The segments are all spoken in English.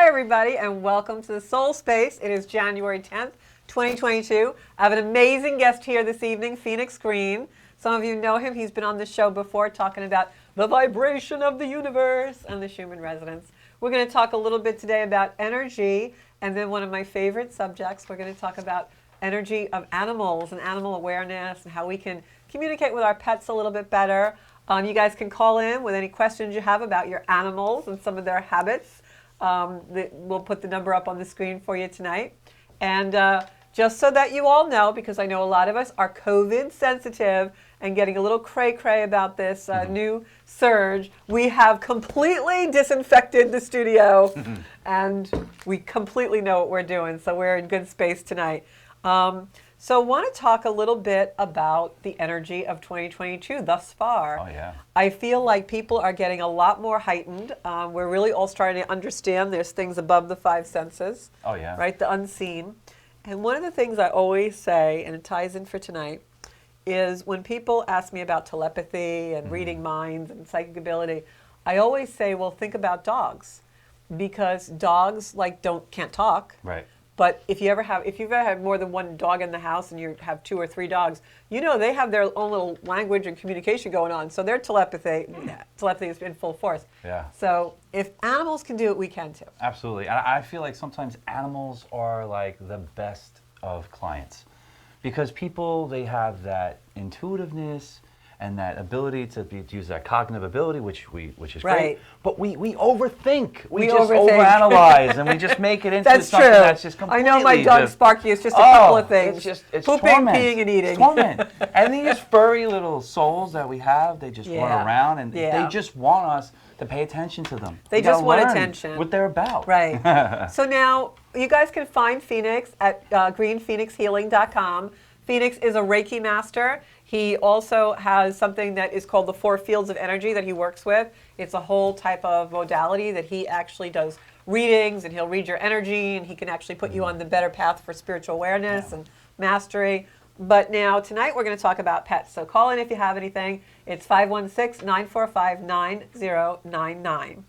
everybody, and welcome to the Soul Space. It is January 10th, 2022. I have an amazing guest here this evening, Phoenix Green. Some of you know him. He's been on the show before talking about the vibration of the universe and the Schumann resonance. We're going to talk a little bit today about energy, and then one of my favorite subjects, we're going to talk about energy of animals and animal awareness and how we can communicate with our pets a little bit better. You guys can call in with any questions you have about your animals and some of their habits. We'll put the number up on the screen for you tonight. And just so that you all know, because I know a lot of us are COVID sensitive and getting a little cray-cray about this new surge, we have completely disinfected the studio and we completely know what we're doing. So we're in good space tonight. So I want to talk a little bit about the energy of 2022 thus far. Oh, yeah. I feel like people are getting a lot more heightened. We're really all starting to understand there's things above the five senses. Oh, yeah. Right, the unseen. And one of the things I always say, and it ties in for tonight, is when people ask me about telepathy and reading minds and psychic ability, I always say, well, think about dogs. Because dogs can't talk. Right. But if you've ever had more than one dog in the house and you have 2 or 3 dogs, you know they have their own little language and communication going on. So their telepathy is in full force. Yeah. So if animals can do it, we can too. Absolutely. And I feel like sometimes animals are like the best of clients because people, they have that intuitiveness and that ability to use that cognitive ability, which is great. But we overthink. We just overanalyze and we just make it into something that's just completely. I know my dog Sparky is just a couple of things. It's pooping, torment. peeing, and eating. It's torment. And these furry little souls that we have, they just run around and they just want us to pay attention to them. They just want attention. What they're about. Right. So now you guys can find Phoenix at greenphoenixhealing.com. Phoenix is a Reiki master. He also has something that is called the 4 fields of energy that he works with. It's a whole type of modality that he actually does readings, and he'll read your energy, and he can actually put you on the better path for spiritual awareness and mastery. But now, tonight, we're going to talk about pets. So call in if you have anything. It's 516-945-9099.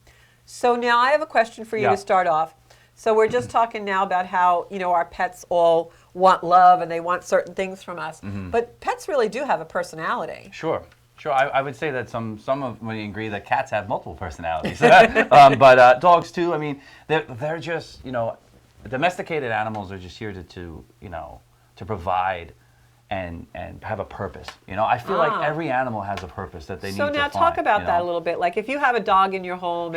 So now I have a question for you to start off. So we're just talking now about how, our pets all want love and they want certain things from us. But pets really do have a personality. Sure. I would say that some of we agree that cats have multiple personalities, but dogs too. I mean, they're just domesticated animals are just here to provide and have a purpose. I feel like every animal has a purpose that they need to find. So now talk about that a little bit. Like if you have a dog in your home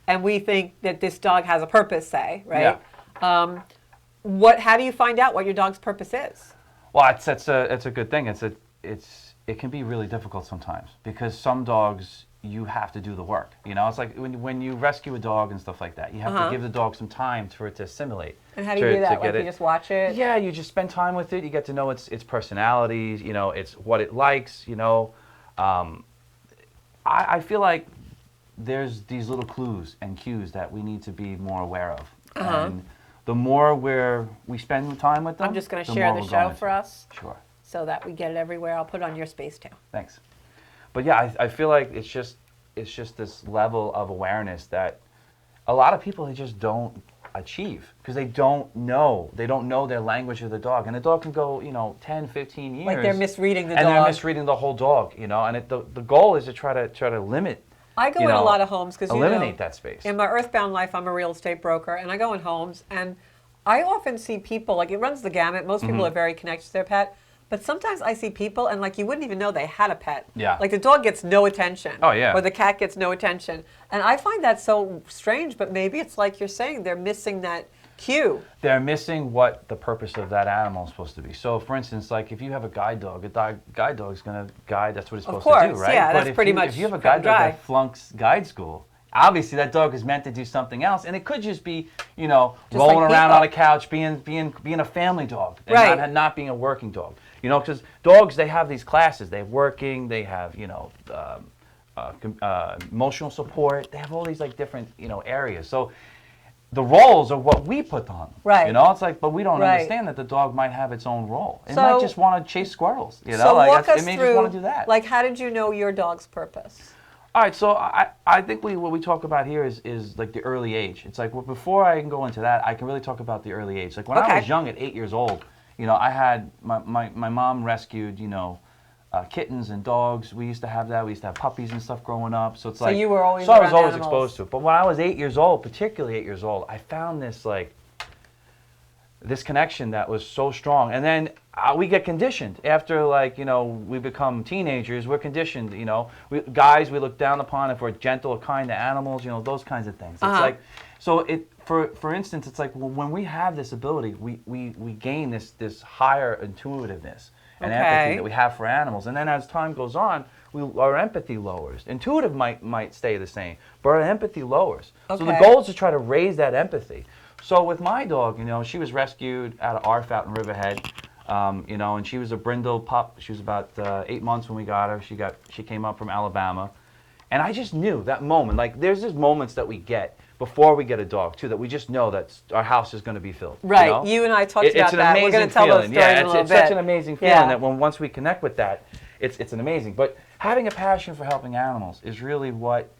and we think that this dog has a purpose, say, right? Yeah. How do you find out what your dog's purpose is? Well, it's a good thing. It can be really difficult sometimes because some dogs you have to do the work. It's like when you rescue a dog and stuff like that, you have to give the dog some time for it to assimilate. And how do you do that? Like you just watch it? Yeah, you just spend time with it. You get to know its personalities. It's what it likes. I feel like there's these little clues and cues that we need to be more aware of. And the more we spend time with them, I'm just going to share the show for us. Sure. So that we get it everywhere. I'll put it on your space too. Thanks. But yeah, I feel like it's just this level of awareness that a lot of people, they just don't achieve because they don't know their language of the dog, and the dog can go 10, 15 years like they're misreading the dog, and they're misreading the whole dog, and the goal is to try to limit. I go in a lot of homes because eliminate that space. In my earthbound life, I'm a real estate broker, and I go in homes, and I often see people, like it runs the gamut. Most people are very connected to their pet, but sometimes I see people, and like you wouldn't even know they had a pet. Yeah. Like the dog gets no attention. Oh, yeah. Or the cat gets no attention. And I find that so strange, but maybe it's like you're saying, they're missing that cue. They're missing what the purpose of that animal is supposed to be. So, for instance, like if you have a guide dog, guide dog's going to guide, that's what it's supposed to do, right? Yeah, but that's pretty much if you have a guide dog that flunks guide school, obviously that dog is meant to do something else, and it could just be, rolling around on a couch, being a family dog, and not being a working dog. Because dogs, they have these classes. They have working, they have, emotional support. They have all these different, areas. So the roles are what we put on them. Right. It's like, but we don't understand that the dog might have its own role. It might just want to chase squirrels. So walk us it may through, just want to do that. Like, how did you know your dog's purpose? All right, so I think what we talk about here is like the early age. It's like, well, before I can go into that, I can really talk about the early age. Like when I was young at 8 years old, I had my mom rescued, kittens and dogs. We used to have that. We used to have puppies and stuff growing up. So it's like, you were always so I was around always animals. exposed to it. But when I was 8 years old, particularly 8 years old, I found this connection that was so strong. And then we get conditioned after, we become teenagers. We're conditioned, guys we look down upon if we're gentle or kind to animals, those kinds of things. It's like, so for instance, it's like, well, when we have this ability, we gain this higher intuitiveness and empathy that we have for animals. And then as time goes on, our empathy lowers. Intuitive might stay the same, but our empathy lowers. So the goal is to try to raise that empathy. So with my dog, she was rescued out of ARF out in Riverhead, and she was a brindle pup. She was about 8 months when we got her. She came up from Alabama. And I just knew that moment, like there's just moments that we get before we get a dog too, that we just know that our house is going to be filled. Right, you and I talked about that. We're going to tell those stories in a little bit. It's such an amazing feeling that once we connect with that, it's an amazing. But having a passion for helping animals is really what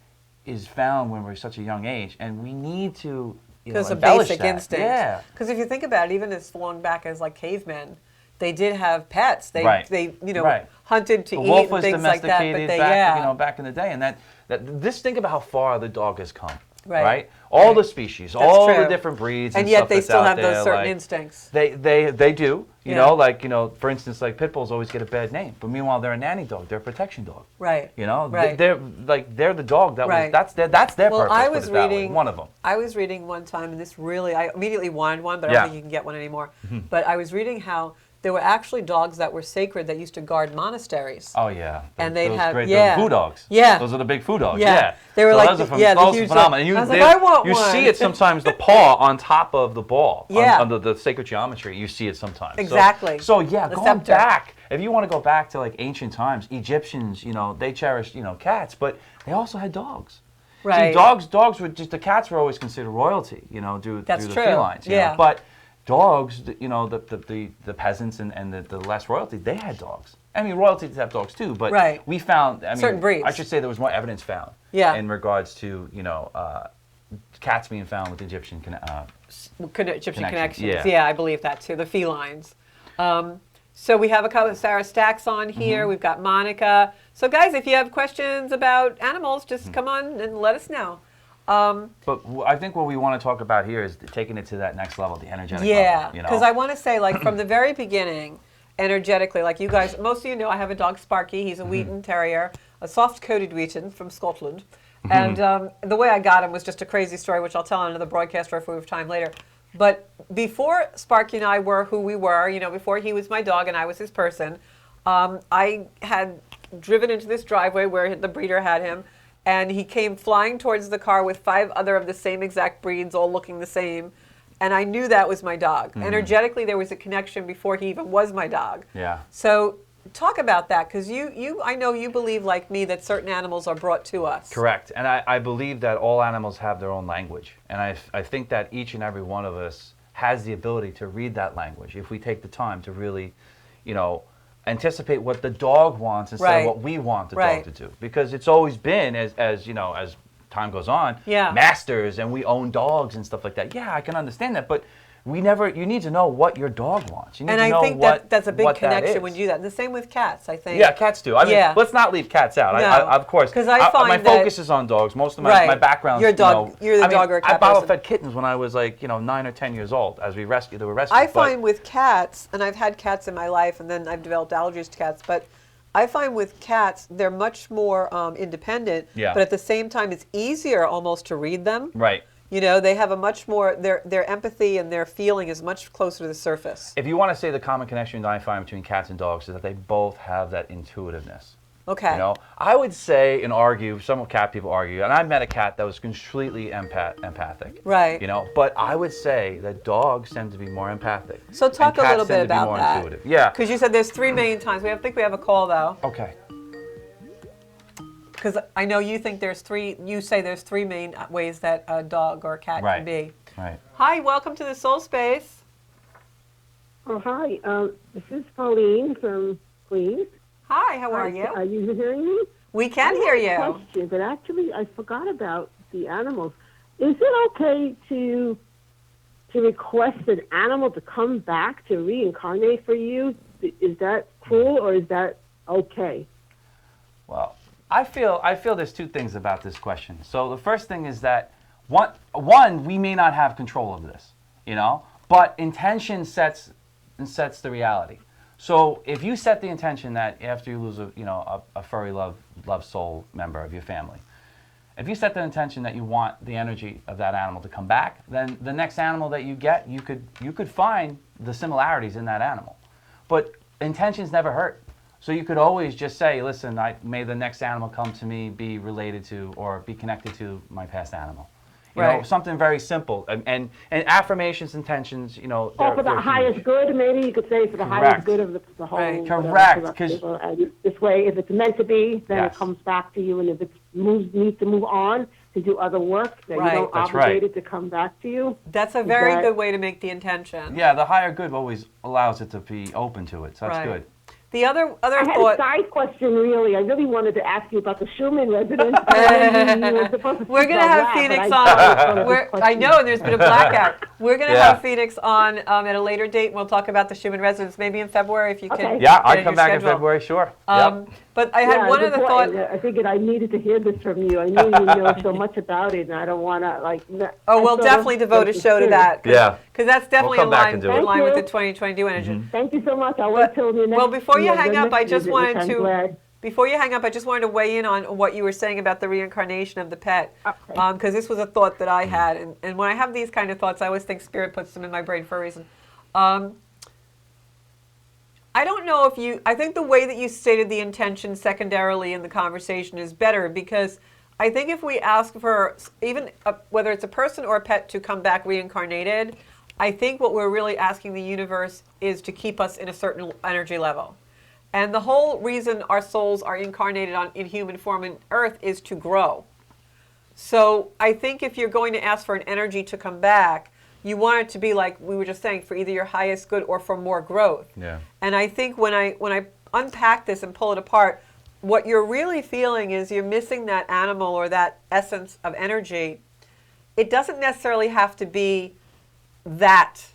is found when we're such a young age. And we need to because of embellish basic that. instinct. Yeah. Because if you think about it, even as long back as like cavemen, they did have pets. They hunted to eat and things like that. But they, back in the day, and that this think about how far the dog has come. Right. All the species, all the different breeds, and yet they still have those certain instincts. They do. For instance, like pit bulls always get a bad name, but meanwhile they're a nanny dog, they're a protection dog. Right. They're the dog that was that's their well, purpose. I was reading one of them. I was reading one time, and this really I immediately wanted one, but I don't think you can get one anymore. But I was reading how there were actually dogs that were sacred that used to guard monasteries. Oh yeah, and they'd have those foo dogs. Yeah, those are the big foo dogs. Yeah, they were like those are phenomenal. And I was like, I want you one. see it sometimes the paw on top of the ball. Yeah, under the sacred geometry, you see it sometimes. Exactly. So going back, if you want to go back to like ancient times, Egyptians, they cherished cats, but they also had dogs. Right. See, dogs were just the cats were always considered royalty. Due to the felines. But dogs, the peasants and the less royalty, they had dogs. I mean, royalty did have dogs too, but we found, certain breeds. I should say there was more evidence found in regards to, cats being found with Egyptian connections. Yeah, I believe that too, the felines. So we have a couple of Sarah Stacks on here. We've got Monica. So guys, if you have questions about animals, just come on and let us know. But I think what we want to talk about here is taking it to that next level, the energetic level. Yeah, because I want to say, like, from the very beginning, energetically, like you guys, most of you know I have a dog, Sparky. He's a Wheaton Terrier, a soft-coated Wheaton from Scotland. And the way I got him was just a crazy story, which I'll tell on another broadcast or if we have time later. But before Sparky and I were who we were, before he was my dog and I was his person, I had driven into this driveway where the breeder had him, and he came flying towards the car with 5 other of the same exact breeds, all looking the same. And I knew that was my dog. Energetically, there was a connection before he even was my dog. Yeah. So talk about that, because I know you believe, like me, that certain animals are brought to us. Correct. And I believe that all animals have their own language. And I think that each and every one of us has the ability to read that language if we take the time to really, anticipate what the dog wants instead of what we want the dog to do. Because it's always been, as time goes on, masters, and we own dogs and stuff like that. Yeah, I can understand that, but you need to know what your dog wants. You need to know I think that's a big connection when you do that. And the same with cats, I think. Yeah, cats do. I mean, let's not leave cats out. No. Of course. Because I find my focus is on dogs. Most of my background. You're the dog or a cat I bottle-fed kittens when I was 9 or 10 years old as they were rescued. I find with cats, and I've had cats in my life, and then I've developed allergies to cats, but I find with cats, they're much more independent, but at the same time, it's easier almost to read them. Right. They have a much more, their empathy and their feeling is much closer to the surface. If you want to say the common connection that I find between cats and dogs is that they both have that intuitiveness. Okay. I would say and argue, some cat people argue, and I met a cat that was completely empathic. Right. But I would say that dogs tend to be more empathic. So talk a little bit about that. Intuitive. Yeah. Because you said there's 3 main times. I think we have a call though. Okay. Because I know you think there's 3, you say there's 3 main ways that a dog or a cat can be. Right. Hi, welcome to the Soul Space. Oh, hi. This is Pauline from Queens. Hi, how are you? Are you hearing me? We can I hear have a you. question, but actually I forgot about the animals. Is it okay to request an animal to come back to reincarnate for you? Is that cool or is that okay? Well, I feel there's two things about this question. So the first thing is that one we may not have control of this, but intention sets the reality. So if you set the intention that after you lose a furry love soul member of your family, if you set the intention that you want the energy of that animal to come back, then the next animal that you get, you could find the similarities in that animal. But intentions never hurt. So you could always just say, listen, may the next animal come to me be related to or be connected to my past animal. You know, something very simple. And affirmations, intentions, Or for the highest good, maybe you could say for the highest good of the whole. Right. Correct. And this way, if it's meant to be, then it comes back to you. And if it needs to move on to do other work, then you don't obligate it to come back to you. That's a very good way to make the intention. Yeah, the higher good always allows it to be open to it. So that's good. The other I had thought. a side question, really. I really wanted to ask you about the Schumann residence. We're going to have Phoenix on. I know, and there's been a blackout. We're going to have Phoenix on at a later date, and we'll talk about the Schumann residence, maybe in February if you can. Yeah, I'll come back in February, sure. But I had one other thought. I figured I needed to hear this from you. I knew you know so much about it, and I don't want to, we'll definitely devote a show to that. Yeah. Because that's definitely We'll in come back and line, do it. with the 2022 energy. Thank you so much. I'll wait till the next. Well, before you hang up, I just visit, wanted which I'm to. glad. Before you hang up, I just wanted to weigh in on what you were saying about the reincarnation of the pet, because this was a thought that I had, and when I have these kind of thoughts, I always think Spirit puts them in my brain for a reason. I don't know if you. I think the way that you stated the intention secondarily in the conversation is better, because I think if we ask for even whether it's a person or a pet to come back reincarnated, I think what we're really asking the universe is to keep us in a certain energy level. And the whole reason our souls are incarnated in human form on Earth is to grow. So I think if you're going to ask for an energy to come back, you want it to be like we were just saying, for either your highest good or for more growth. Yeah. And I think when I unpack this and pull it apart, what you're really feeling is you're missing that animal or that essence of energy. It doesn't necessarily have to be that.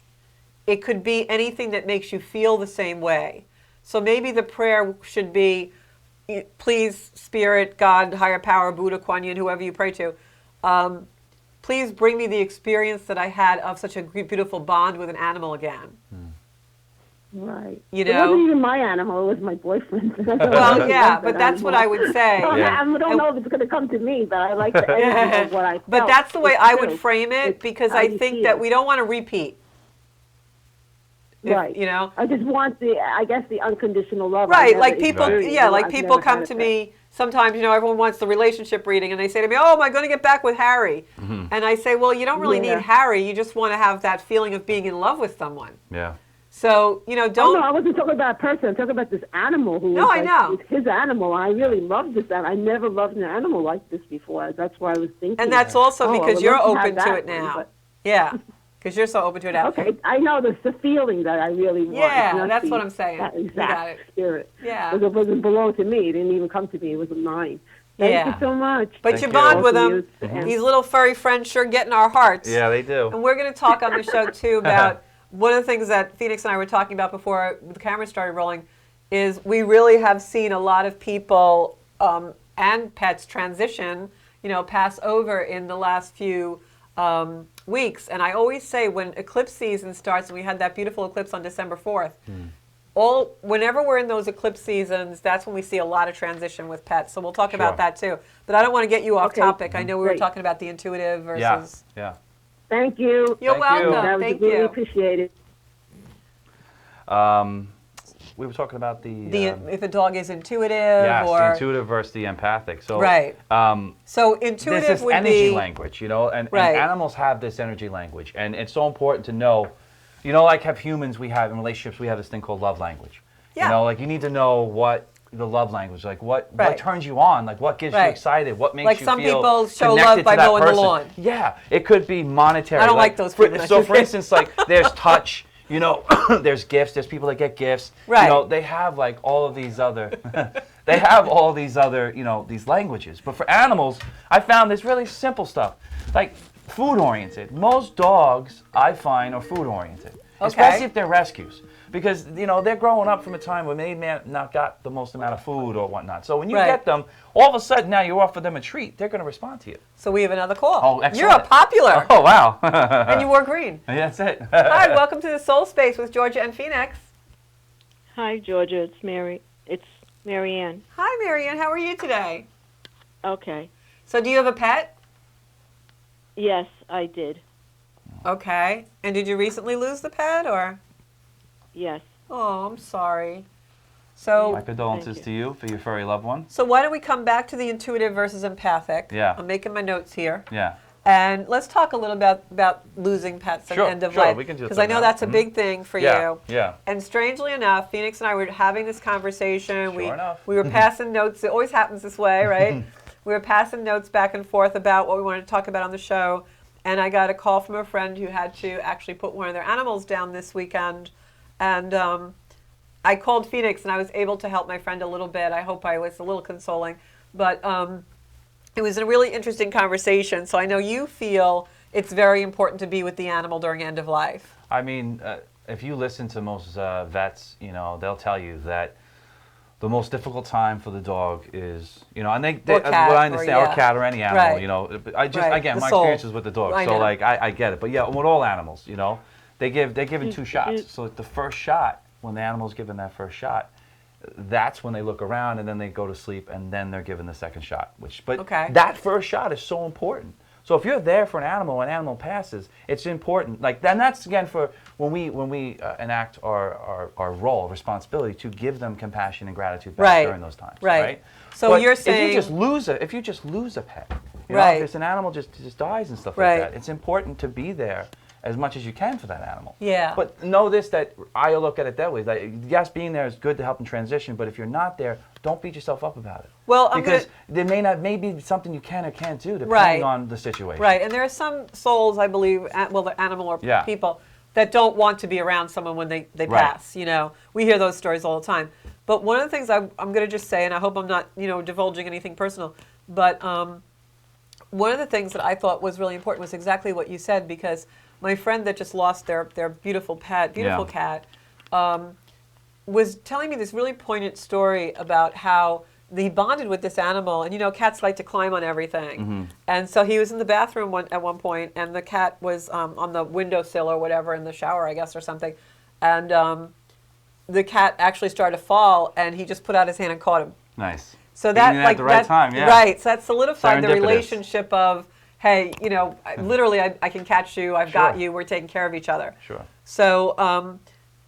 It could be anything that makes you feel the same way. So maybe the prayer should be, please, Spirit, God, higher power, Buddha, Kuan Yin, whoever you pray to, please bring me the experience that I had of such a beautiful bond with an animal again. Right. You It know? wasn't even my animal, it was my boyfriend's. Well, yeah, but that's what I would say. I don't know if it's going to come to me, but I like the energy of what I felt. But that's the way It's I would true. frame it, It's because how I you think feel. that we don't want to repeat. Right. You know? I just want the unconditional love. Right, I like never people, experienced. yeah, like I've people never had come it to that. me, sometimes, everyone wants the relationship reading, and they say to me, oh, am I going to get back with Harry? And I say, well, you don't really need Harry, you just want to have that feeling of being in love with someone. Yeah. So, Oh, don't... no, I wasn't talking about a person. I'm talking about this animal who No, was I know. It's his animal. I really love this animal. I never loved an animal like this before. That's why I was thinking. And that's also I because would you're love have open to that it one, now. but- Yeah, because you're so open to it now. Okay, I know that's the feeling that I really want. Yeah, It's not that's what I'm saying. That You got exact it. spirit. Yeah. Because it wasn't belong to me. It didn't even come to me. It was mine. Thank you so much. But Thank you you. bond with Both them. of you. These little furry friends sure get in our hearts. Yeah, they do. And we're going to talk on the show, too, about one of the things that Phoenix and I were talking about before the camera started rolling is we really have seen a lot of people and pets transition, pass over in the last few weeks. And I always say when eclipse season starts, and we had that beautiful eclipse on December 4th, whenever we're in those eclipse seasons, that's when we see a lot of transition with pets. So we'll talk about that, too. But I don't want to get you off topic. I know we were talking about the intuitive versus... Yeah. Thank you. You're welcome. That was Thank really you. appreciated. We were talking about the if a dog is intuitive the or... intuitive versus the empathic. So Right. So intuitive this is would energy be... language, and Right. animals have this energy language, and it's so important to know. Like have humans, we have in relationships, we have this thing called love language. Yeah. Like you need to know what the love language, like what Right. turns you on, like what gets you Right. excited, what makes Like you some feel people show connected love to by that mowing the person. lawn. Yeah, it could be monetary. I don't like those people. So for instance, like there's touch. There's gifts. There's people that get gifts. Right. They have like all of these other They have all these other, these languages. But for animals, I found this really simple stuff, like food-oriented. Most dogs, I find, are food-oriented, especially if they're rescues. Because, they're growing up from a time when they may have not got the most amount of food or whatnot. So when you get them, all of a sudden now you offer them a treat, they're going to respond to you. So we have another call. Oh, excellent. You're a popular. Oh, wow. And you wore green. Yeah, that's it. Hi, welcome to the Soul Space with Georgia and Phoenix. Hi, Georgia. It's Mary. It's Marianne. Hi, Marianne. How are you today? Okay. So do you have a pet? Yes, I did. Okay. And did you recently lose the pet, or? Yes. Oh, I'm sorry. So, My condolences to you for your furry loved one. so why don't we come back to the intuitive versus empathic? Yeah. I'm making my notes here. Yeah. And let's talk a little bit about losing pets and Sure, end of sure, life. we can do Because that I know now. that's a big thing for Yeah, you. yeah. And strangely enough, Phoenix and I were having this conversation. Sure enough. We were passing notes. It always happens this way, right? We were passing notes back and forth about what we wanted to talk about on the show. And I got a call from a friend who had to actually put one of their animals down this weekend. And I called Phoenix and I was able to help my friend a little bit. I hope I was a little consoling. But it was a really interesting conversation. So I know you feel it's very important to be with the animal during end of life. I mean, if you listen to most vets, they'll tell you that the most difficult time for the dog is, and they Or cat, what I understand, or or cat or any animal, Right. I just, Right, again, the my soul. experience is with the dog, I so know. like, I get it. But yeah, with all animals, they're given 2 shots. So the first shot, when the animal's given that first shot, that's when they look around and then they go to sleep and then they're given the second shot. But Okay. that first shot is so important. So if you're there for an animal passes, it's important. Like then that's again for when we enact our role, responsibility to give them compassion and gratitude back Right. during those times. Right. Right. So But you're saying if you just lose a pet, Right. if an animal just dies and stuff Right. like that, it's important to be there as much as you can for that animal. Yeah. But know this, that I look at it that way. That yes, being there is good to help them transition, but if you're not there, don't beat yourself up about it. Well, because there may be something you can or can't do depending Right. on the situation. Right, and there are some souls, I believe, the animal or Yeah. people, that don't want to be around someone when they Right. pass. We hear those stories all the time. But one of the things I'm going to just say, and I hope I'm not, divulging anything personal, but one of the things that I thought was really important was exactly what you said, because my friend that just lost their beautiful pet, Yeah. cat, was telling me this really poignant story about how he bonded with this animal, and cats like to climb on everything. Mm-hmm. And so he was in the bathroom at one point, and the cat was on the windowsill or whatever in the shower, I guess, or something. And the cat actually started to fall, and he just put out his hand and caught him. Nice. So Being that there like at the right that, time, yeah. right? So that solidified the Serendipitous. relationship of, hey, literally, I can catch you. I've got Sure. you. We're taking care of each other. Sure. So,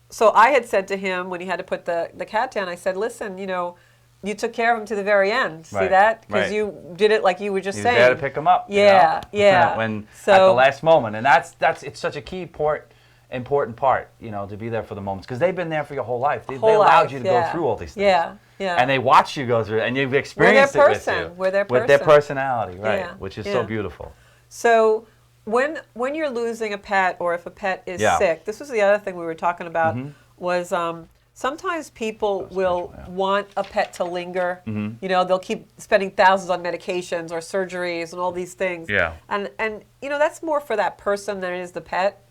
so I had said to him when he had to put the cat down, I said, listen, you took care of him to the very end. See Right, that? Because right. you did it like you were just He was saying. there to pick them up. Yeah, yeah. When So- at the last moment, and that's it's such a key important part, to be there for the moments, because they've been there for your whole life. They Whole allowed life, you to yeah. go through all these things. Yeah, yeah. And they watch you go through it, and you've experienced it person. with you. We're their With their person. personality, right? Yeah, Which is yeah. so beautiful. So when you're losing a pet, or if a pet is Yeah. sick, this was the other thing we were talking about, was sometimes people will spiritual, yeah. want a pet to linger. They'll keep spending thousands on medications or surgeries and all these things. Yeah. And that's more for that person than it is the pet.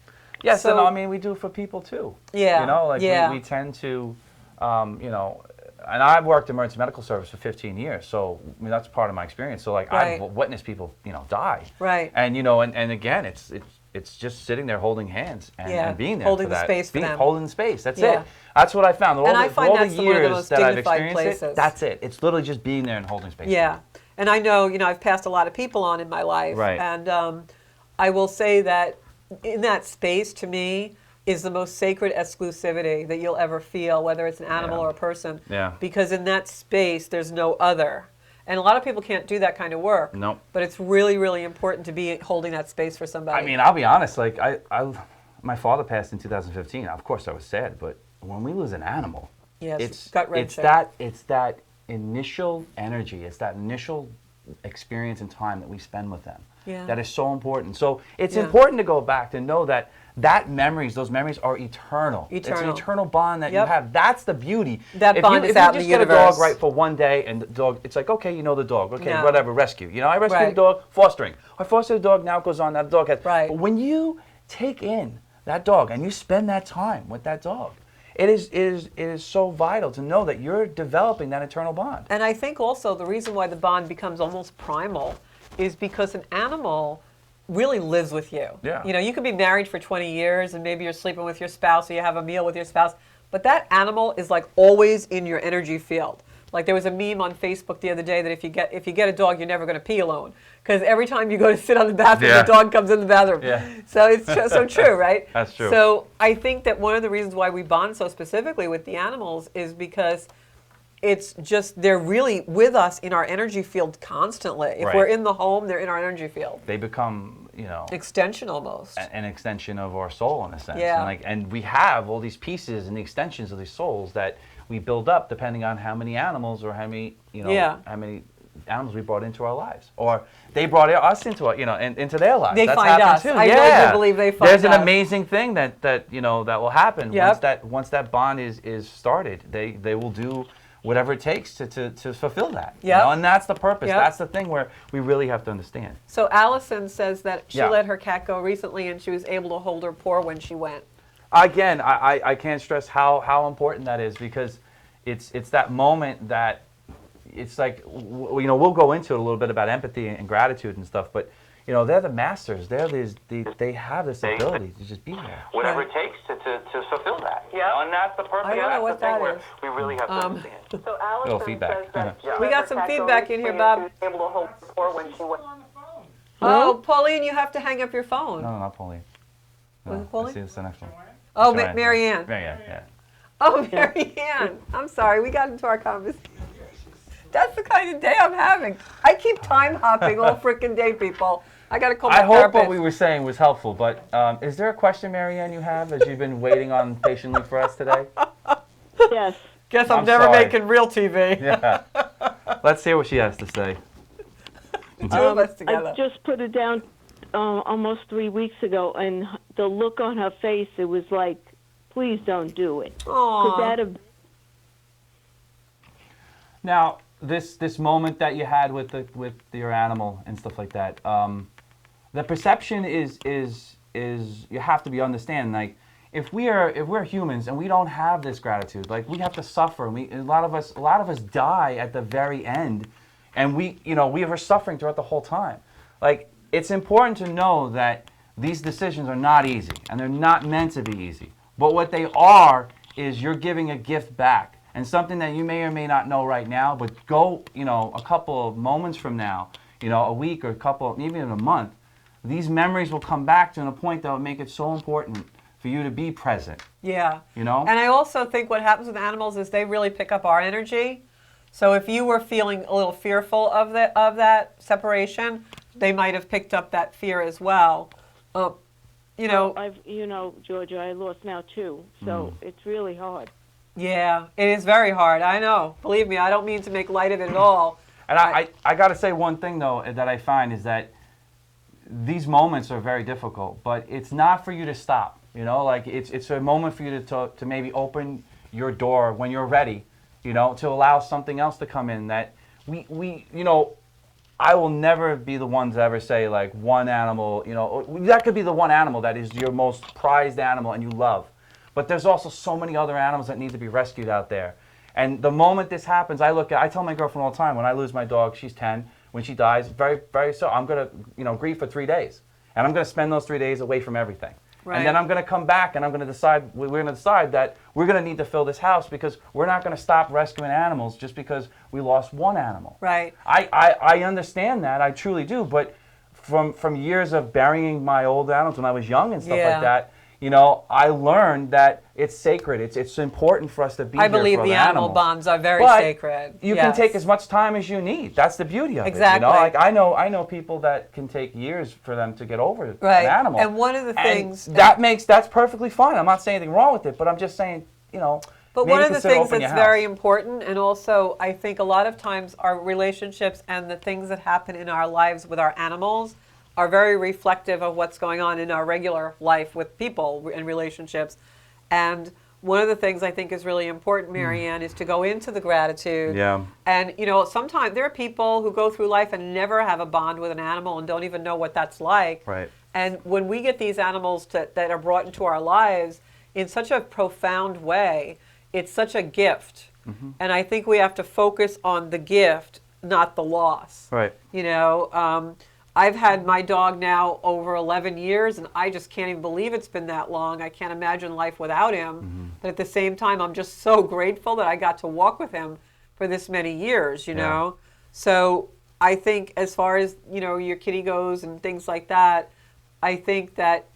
Yes, So- and I mean we do it for people too. Yeah, yeah. we tend to, and I've worked in emergency medical service for 15 years, so that's part of my experience. So like Right. I've witnessed people, die. Right. And and again, it's just sitting there holding hands and, Yeah, and being there holding for the that. space for them. Holding the space. That's Yeah. it. That's what I found. And I find all that's the one of the years most that I've dignified experienced places. it, that's it. It's literally just being there and holding space. Yeah, and I know, I've passed a lot of people on in my life. Right. And I will say that in that space, to me, is the most sacred exclusivity that you'll ever feel, whether it's an animal Yeah. or a person. Yeah. Because in that space, there's no other. And a lot of people can't do that kind of work. Nope. But it's really, really important to be holding that space for somebody. I mean, I'll be honest. Like my father passed in 2015. Of course, I was sad, but when we lose an animal, Yes, it's gut-wrenching. it's that initial energy, it's that initial experience and time that we spend with them. Yeah. That is so important. So it's Yeah. important to go back to know that that those memories are eternal. It's an eternal bond that you have. That's the beauty. That bond is out in the universe. If you just get a dog right for one day, and the dog, it's like, okay, you know the dog. Okay, whatever, rescue. You know, I rescued a dog, fostering. I fostered a dog, now it goes on, that dog has. Right. But when you take in that dog and you spend that time with that dog, it is so vital to know that you're developing that eternal bond. And I think also the reason why the bond becomes almost primal is because an animal really lives with you. Yeah. You know, you could be married for 20 years and maybe you're sleeping with your spouse or you have a meal with your spouse, but that animal is like always in your energy field. Like there was a meme on Facebook the other day that if you get a dog, you're never going to pee alone, because every time you go to sit on the bathroom, the dog comes in the bathroom. Yeah. So it's so true, right? That's true. So I think that one of the reasons why we bond so specifically with the animals is because it's just they're really with us in our energy field constantly. If we're in the home, they're in our energy field. They become, you know, extension almost. An extension of our soul in a sense. Yeah. And we have all these pieces and the extensions of these souls that we build up depending on how many animals or how many, how many animals we brought into our lives, or they brought us into into their lives. They That's find us. too. I really do believe they find us. There's an amazing thing that will happen once that bond is started. They will do whatever it takes to fulfill that. Yeah. And that's the purpose. That's the thing where we really have to understand. So Allison says that she let her cat go recently and she was able to hold her paw when she went. Again, I can't stress how important that is, because it's that moment that it's like, we'll go into it a little bit about empathy and gratitude and stuff, but they're the masters. They have this ability to just be there. Whatever it takes to fulfill that. Yeah. And that's the purpose. I don't know what that is. We really have to understand. So Allison Little feedback. says that she We let got her some cat go feedback in here, recently Bob. and she was able to hold the door when she went. Oh, Pauline, you have to hang up your phone. No, not Pauline. Was it Pauline? I see it's the next one. Oh, Joanne. Mary Ann. Mary Ann, yeah. Oh, Mary Ann. I'm sorry, we got into our conversation. That's the kind of day I'm having. I keep time hopping all freaking day, people. I got to call my I hope therapist. what we were saying was helpful, but is there a question, Mary Ann, you have as you've been waiting on patiently for us today? Yes. Guess I'm I'm never sorry. making real TV. Yeah. Let's hear what she has to say. Two of us together. I just put it down almost 3 weeks ago, and the look on her face, it was like, please don't do it. Aw. Now, this moment that you had with your animal and stuff like that, the perception is you have to be understanding, like, if we're humans and we don't have this gratitude, like, we have to suffer, and a lot of us die at the very end, and we are suffering throughout the whole time. Like, it's important to know that these decisions are not easy, and they're not meant to be easy. But what they are is you're giving a gift back. And something that you may or may not know right now, but go, a couple of moments from now, a week or maybe even a month, these memories will come back to a point that will make it so important for you to be present. Yeah. And I also think what happens with animals is they really pick up our energy. So if you were feeling a little fearful of that separation, they might have picked up that fear as well. Georgia, I lost now too, so it's really hard. Yeah, it is very hard. I know. Believe me, I don't mean to make light of it at all. And I got to say one thing, though, that I find is that these moments are very difficult, but it's not for you to stop. Like, it's a moment for you to maybe open your door when you're ready, to allow something else to come in. That I will never be the one to ever say, like, one animal, that could be the one animal that is your most prized animal and you love. But there's also so many other animals that need to be rescued out there. And the moment this happens, I tell my girlfriend all the time, when I lose my dog, she's 10, when she dies, very, very so, I'm going to, grieve for 3 days. And I'm going to spend those 3 days away from everything. Right. And then I'm going to come back and we're going to decide that we're going to need to fill this house, because we're not going to stop rescuing animals just because we lost one animal. Right. I understand that, I truly do, but from years of burying my old animals when I was young and stuff like that, I learned that it's sacred. It's important for us to be I here believe for the other animal animals. bonds are very But sacred. You can take as much time as you need. That's the beauty of Exactly. it. Like, I know people that can take years for them to get over an animal. And one of the things that's perfectly fine. I'm not saying anything wrong with it, but I'm just saying, But maybe one of the consider things opening that's your house. very important, and also I think a lot of times our relationships and the things that happen in our lives with our animals are very reflective of what's going on in our regular life with people and relationships. And one of the things I think is really important, Marianne, is to go into the gratitude. Yeah. And, you know, sometimes there are people who go through life and never have a bond with an animal and don't even know what that's like. Right. And when we get these animals that are brought into our lives in such a profound way, it's such a gift. And I think we have to focus on the gift, not the loss. Right. You know, I've had my dog now over 11 years, and I just can't even believe it's been that long. I can't imagine life without him. But at the same time, I'm just so grateful that I got to walk with him for this many years, you know. So I think as far as, you know, your kitty goes and things like that, I think that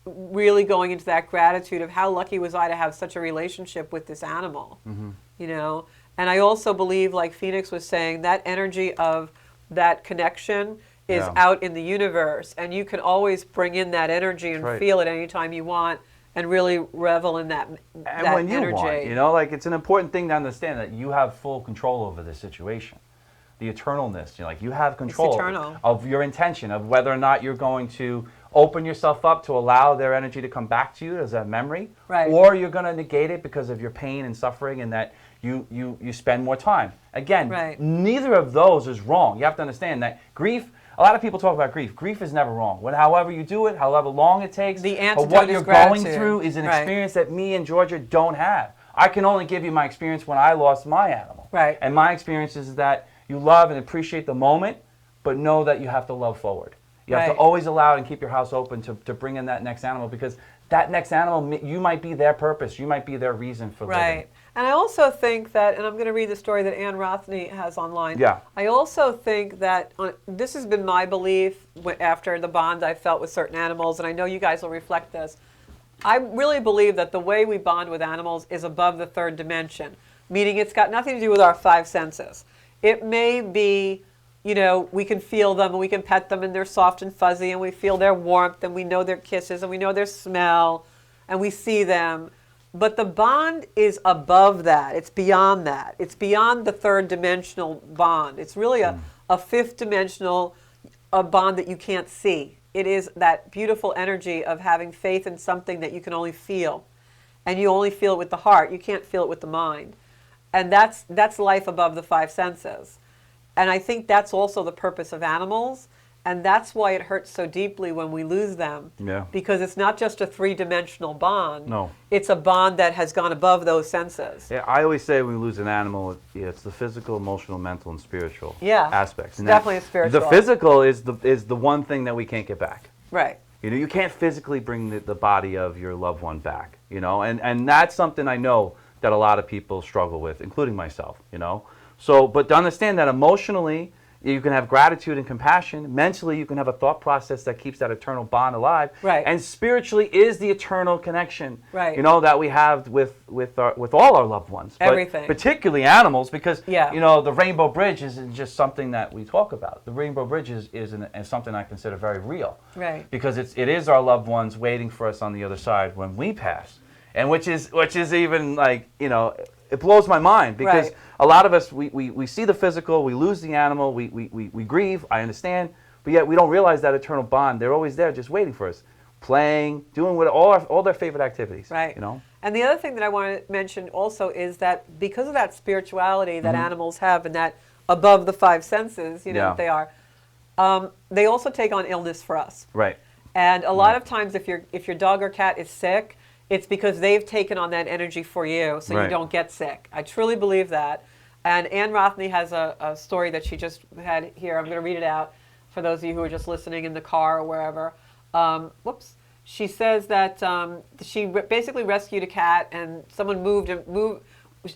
really going into that gratitude of how lucky was I to have such a relationship with this animal, you know. And I also believe, like Phoenix was saying, that energy of that connection is out in the universe, and you can always bring in that energy and feel it anytime you want and really revel in that And when you energy. want, you know, like it's an important thing to understand that you have full control over the situation. The eternalness, you know, like you have control of your intention, of whether or not you're going to open yourself up to allow their energy to come back to you as a memory, or you're going to negate it because of your pain and suffering, and that you spend more time. Again, neither of those is wrong. You have to understand that grief, a lot of people talk about grief. Grief is never wrong. However you do it, however long it takes, the or what you're going gratitude. through is an experience that me and Georgia don't have. I can only give you my experience when I lost my animal. And my experience is that you love and appreciate the moment, but know that you have to love forward. You have to always allow and keep your house open to bring in that next animal, because that next animal, you might be their purpose. You might be their reason for living. And I also think that, and I'm going to read the story that Ann Rothney has online. I also think that this has been my belief after the bond I felt with certain animals, and I know you guys will reflect this. I really believe that the way we bond with animals is above the third dimension, meaning it's got nothing to do with our five senses. It may be, you know, we can feel them and we can pet them and they're soft and fuzzy and we feel their warmth and we know their kisses and we know their smell and we see them. But the bond is above that. It's beyond that. It's beyond the third dimensional bond. It's really a fifth dimensional bond that you can't see. It is that beautiful energy of having faith in something that you can only feel. And you only feel it with the heart. You can't feel it with the mind. And that's life above the five senses. And I think that's also the purpose of animals. And that's why it hurts so deeply when we lose them. Because it's not just a three-dimensional bond. It's a bond that has gone above those senses. I always say when we lose an animal, it's the physical, emotional, mental, and spiritual aspects. And definitely spiritual. The physical is the one thing that we can't get back. You know, you can't physically bring the body of your loved one back, you know, and that's something I know that a lot of people struggle with, including myself, you know. So, but to understand that emotionally, you can have gratitude and compassion. Mentally, you can have a thought process that keeps that eternal bond alive. And spiritually is the eternal connection, you know, that we have with all our loved ones. Everything. But particularly animals, because, you know, the Rainbow Bridge isn't just something that we talk about. The Rainbow Bridge is something I consider very real. Because it is our loved ones waiting for us on the other side when we pass. And which is even like, you know, it blows my mind, because a lot of us, we see the physical, we lose the animal, we grieve, I understand, but yet we don't realize that eternal bond. They're always there just waiting for us, playing, doing all their favorite activities. You know? And the other thing that I want to mention also is that because of that spirituality that animals have and that above the five senses, you know, that they are, they also take on illness for us. And a lot of times if your dog or cat is sick, it's because they've taken on that energy for you, so you don't get sick. I truly believe that. And Ann Rothney has a story that she just had here. I'm going to read it out for those of you who are just listening in the car or wherever. She says that she basically rescued a cat, and someone moved.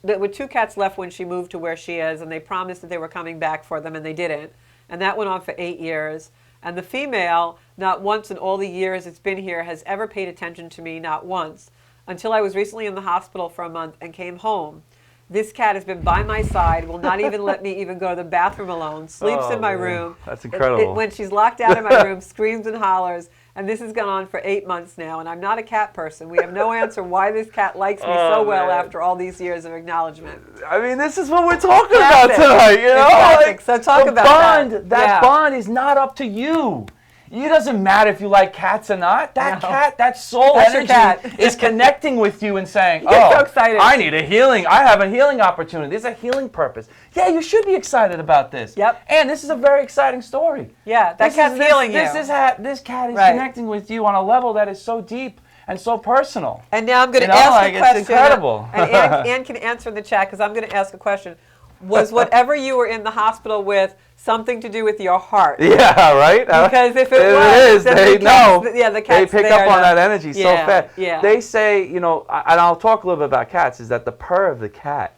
There were two cats left when she moved to where she is, and they promised that they were coming back for them, and they didn't. And that went on for 8 years. And the female, not once in all the years it's been here, has ever paid attention to me, not once, until I was recently in the hospital for a month and came home. This cat has been by my side, will not even let me even go to the bathroom alone, sleeps in my room. That's incredible. When she's locked out in my room, screams and hollers. And this has gone on for 8 months now, and I'm not a cat person. We have no answer why this cat likes me so well after all these years of acknowledgement. I mean, this is what we're talking about tonight, you know? So talk about that. That Yeah. bond is not up to you. It doesn't matter if you like cats or not. That No. cat, that soul That's your energy cat. is connecting with you and saying, You get so excited. I need a healing. I have a healing opportunity. There's a healing purpose. Yeah, you should be excited about this. Yep. And this is a very exciting story. Yeah, that cat's healing you. This cat is Right. connecting with you on a level that is so deep and so personal. And now I'm going to You know, ask like, a it's question. incredible. And Ann can answer in the chat because I'm going to ask a question. Was whatever you were in the hospital with something to do with your heart? Yeah, right? Because if it it was, is. then They the cat's- know. yeah, the They cat's pick there up on to- that energy so yeah, fast. yeah. They say, and I'll talk a little bit about cats, is that the purr of the cat